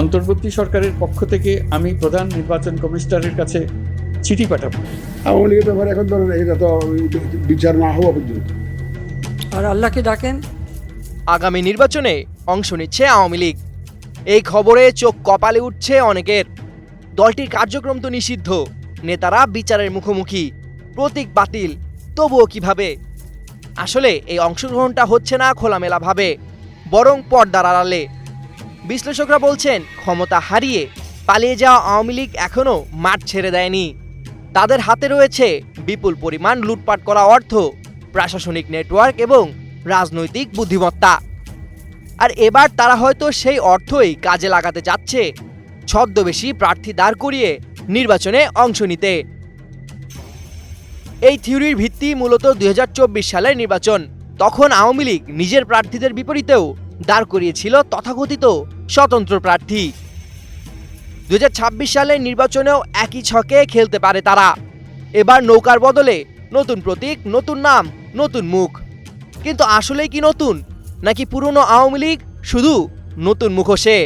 অন্তর্বর্তী সরকারের পক্ষ থেকে আমি প্রধান নির্বাচন কমিশনারের কাছে চিঠি পাঠাবো। আওয়ামী লীগের ব্যাপারে এখন ধরেন এটা তো বিচার না হওয়া পর্যন্ত। আর আল্লাহকে ডাকেন। আগামী নির্বাচনে অংশ নিচ্ছে আওয়ামী লীগ। এই খবরে চোখ কপালে উঠছে অনেকের। দলটির কার্যক্রম তো নিষিদ্ধ, নেতারা বিচারের মুখোমুখি, প্রতীক বাতিল, তবুও কিভাবে? আসলে এই অংশগ্রহণটা হচ্ছে না খোলামেলাভাবে, বরং পর্দার আড়ালে। বিশ্লেষকরা বলছেন, ক্ষমতা হারিয়ে পালিয়ে যাওয়া আওয়ামী লীগ এখনও মাঠ ছেড়ে দেয়নি। তাদের হাতে রয়েছে বিপুল পরিমাণ লুটপাট করা অর্থ, প্রশাসনিক নেটওয়ার্ক এবং রাজনৈতিক বুদ্ধিমত্তা। আর এবার তারা হয়তো সেই অর্থই কাজে লাগাতে যাচ্ছে ছদ্মবেশী প্রার্থী দাঁড় করিয়ে নির্বাচনে অংশ নিতে। এই থিওরির ভিত্তি মূলত ২০২৪ সালের নির্বাচন। তখন আওয়ামী লীগ নিজের প্রার্থীদের বিপরীতেও দাঁড় করিয়েছিল তথাকথিত স্বতন্ত্র প্রার্থী। ২০২৬ সালের নির্বাচনেও একই ছকে খেলতে পারে তারা। এবার নৌকার বদলে নতুন প্রতীক, নতুন নাম, নতুন মুখ। কিন্তু আসলেই কি নতুন, নাকি পুরনো আওয়ামী লীগ শুধু নতুন মুখোশে?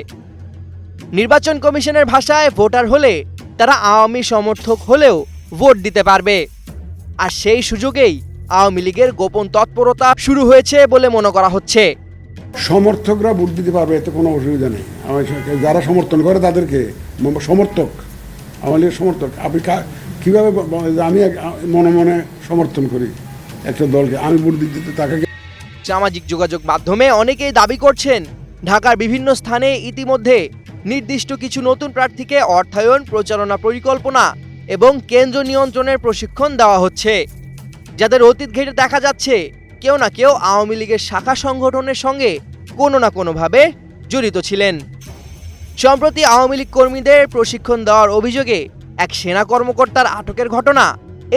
নির্বাচন কমিশনের ভাষায় ভোটার হলে তারা আওয়ামী সমর্থক হলেও ভোট দিতে পারবে। আর সেই সুযোগেই আওয়ামী লীগের গোপন তৎপরতা শুরু হয়েছে বলে মনে করা হচ্ছে। সমর্থকরা ভোট দিতে পারবে, এতে কোনো অসুবিধা নেই। যারা সমর্থন করে তাদেরকে সমর্থক, আওয়ামী লীগের সমর্থক। আপনি কীভাবে? আমি মনে মনে সমর্থন করি একটা দলকে, আমি ভোট দিতে তাকে। সামাজিক যোগাযোগ মাধ্যমে অনেকেই দাবি করছেন, ঢাকার বিভিন্ন স্থানে ইতিমধ্যে নির্দিষ্ট কিছু নতুন প্রার্থীকে অর্থায়ন, প্রচারণা পরিকল্পনা এবং কেন্দ্র নিয়ন্ত্রণের প্রশিক্ষণ দেওয়া হচ্ছে, যাদের অতীত ঘেঁটে দেখা যাচ্ছে কেউ না কেউ আওয়ামী লীগের শাখা সংগঠনের সঙ্গে কোনো না কোনোভাবে জড়িত ছিলেন। সম্প্রতি আওয়ামী লীগ কর্মীদের প্রশিক্ষণ দেওয়ার অভিযোগে এক সেনা কর্মকর্তার আটকের ঘটনা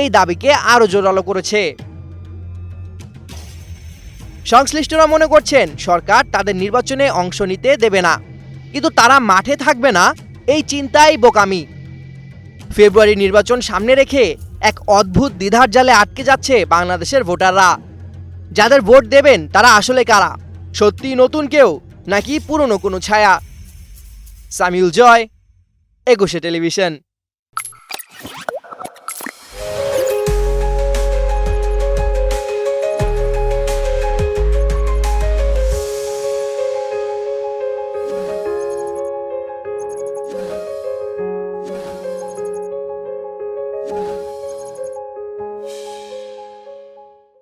এই দাবিকে আরও জোরালো করেছে। সংশ্লিষ্টরা মনে করছেন, সরকার তাদের নির্বাচনে অংশ নিতে দেবে না, কিন্তু তারা মাঠে থাকবে না, এই চিন্তাই বোকামি। ফেব্রুয়ারি নির্বাচন সামনে রেখে এক অদ্ভুত দ্বিধার জালে আটকে যাচ্ছে বাংলাদেশের ভোটাররা। যাদের ভোট দেবেন তারা আসলে কারা? সত্যি নতুন কেউ, নাকি পুরনো কোনো ছায়া? সামিউল জয়, ২১ টেলিভিশন।